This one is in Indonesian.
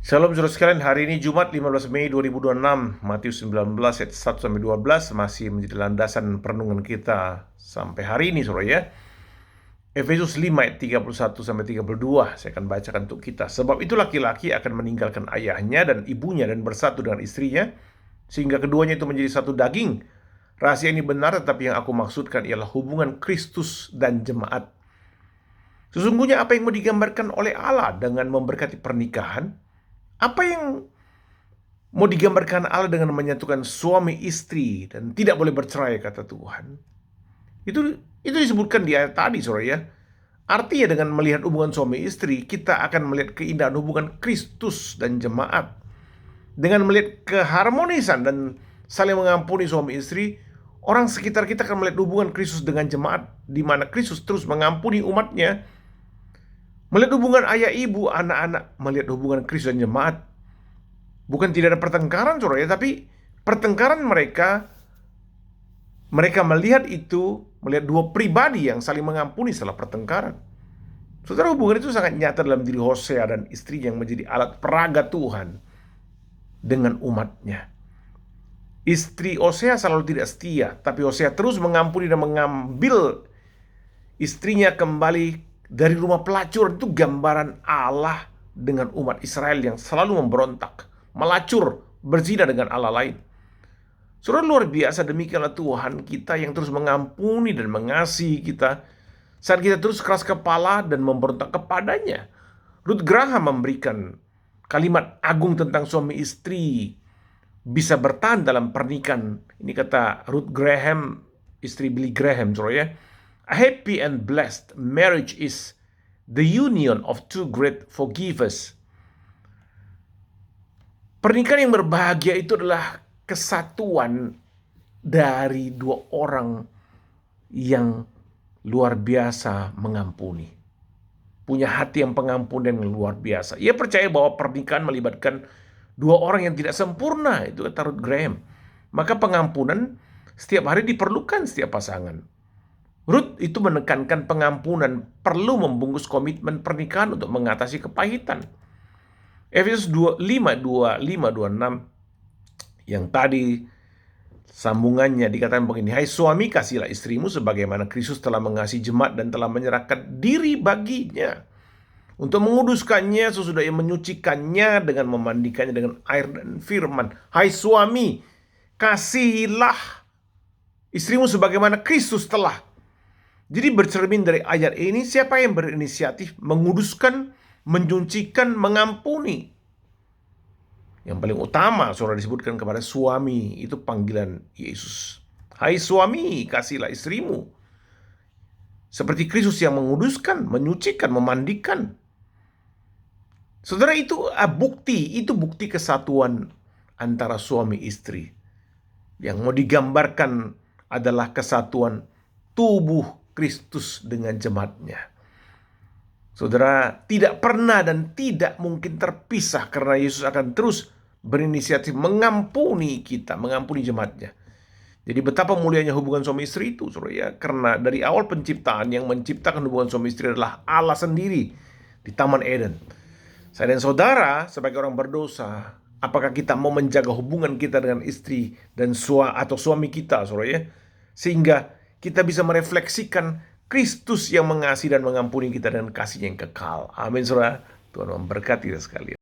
Shalom saudara sekalian, hari ini Jumat 15 Mei 2026, Matius 19 ayat 1-12 masih menjadi landasan perenungan kita sampai hari ini saudara ya. Efesus 5 ayat 31-32 saya akan bacakan untuk kita. Sebab itu laki-laki akan meninggalkan ayahnya dan ibunya dan bersatu dengan istrinya, sehingga keduanya itu menjadi satu daging. Rahasia ini benar, tetapi yang aku maksudkan ialah hubungan Kristus dan jemaat. Sesungguhnya apa yang mau digambarkan oleh Allah dengan memberkati pernikahan? Apa yang mau digambarkan Allah dengan menyatukan suami istri dan tidak boleh bercerai, kata Tuhan? Itu disebutkan di ayat tadi, saudara ya. Artinya dengan melihat hubungan suami istri, kita akan melihat keindahan hubungan Kristus dan jemaat. Dengan melihat keharmonisan dan saling mengampuni suami istri, orang sekitar kita akan melihat hubungan Kristus dengan jemaat, di mana Kristus terus mengampuni umatnya. Melihat hubungan ayah ibu, anak-anak, melihat hubungan Kristus dan jemaat. Bukan tidak ada pertengkaran, saudara ya, tapi pertengkaran mereka melihat itu, melihat dua pribadi yang saling mengampuni setelah pertengkaran. Saudara, hubungan itu sangat nyata dalam diri Hosea dan istrinya yang menjadi alat peraga Tuhan dengan umatnya. Istri Hosea selalu tidak setia, tapi Hosea terus mengampuni dan mengambil istrinya kembali dari rumah pelacuran. Itu gambaran Allah dengan umat Israel yang selalu memberontak, melacur, berzina dengan Allah lain. Saudara, luar biasa, demikianlah Tuhan kita yang terus mengampuni dan mengasihi kita saat kita terus keras kepala dan memberontak kepadanya. Ruth Graham memberikan kalimat agung tentang suami istri bisa bertahan dalam pernikahan. Ini kata Ruth Graham, istri Billy Graham, saudara ya. A happy and blessed marriage is the union of two great forgivers. Pernikahan yang berbahagia itu adalah kesatuan dari dua orang yang luar biasa mengampuni. Punya hati yang pengampun dan luar biasa. Ia percaya bahwa pernikahan melibatkan dua orang yang tidak sempurna, itu kata Ruth Graham. Maka pengampunan setiap hari diperlukan setiap pasangan. Ruth itu menekankan pengampunan perlu membungkus komitmen pernikahan untuk mengatasi kepahitan. Efesus 5:25-26 yang tadi sambungannya dikatakan begini, hai suami, kasihlah istrimu sebagaimana Kristus telah mengasihi jemaat dan telah menyerahkan diri baginya untuk menguduskannya sesudah ia menyucikannya dengan memandikannya dengan air dan firman. Hai suami, kasihilah istrimu sebagaimana Kristus telah. Jadi bercermin dari ayat ini, siapa yang berinisiatif menguduskan, menyucikan, mengampuni? Yang paling utama, saudara, disebutkan kepada suami, itu panggilan Yesus. Hai suami, kasihlah istrimu seperti Kristus yang menguduskan, menyucikan, memandikan. Saudara, itu bukti kesatuan antara suami istri. Yang mau digambarkan adalah kesatuan tubuh Kristus dengan jemaatnya. Saudara, tidak pernah dan tidak mungkin terpisah karena Yesus akan terus berinisiatif mengampuni kita, mengampuni jemaatnya. Jadi betapa mulianya hubungan suami istri itu, saudara ya. Karena dari awal penciptaan yang menciptakan hubungan suami istri adalah Allah sendiri di Taman Eden. Saya dan saudara sebagai orang berdosa, apakah kita mau menjaga hubungan kita dengan istri dan suami kita, saudara ya, sehingga kita bisa merefleksikan Kristus yang mengasihi dan mengampuni kita dengan kasih yang kekal. Amin, saudara. Tuhan memberkati kita sekalian.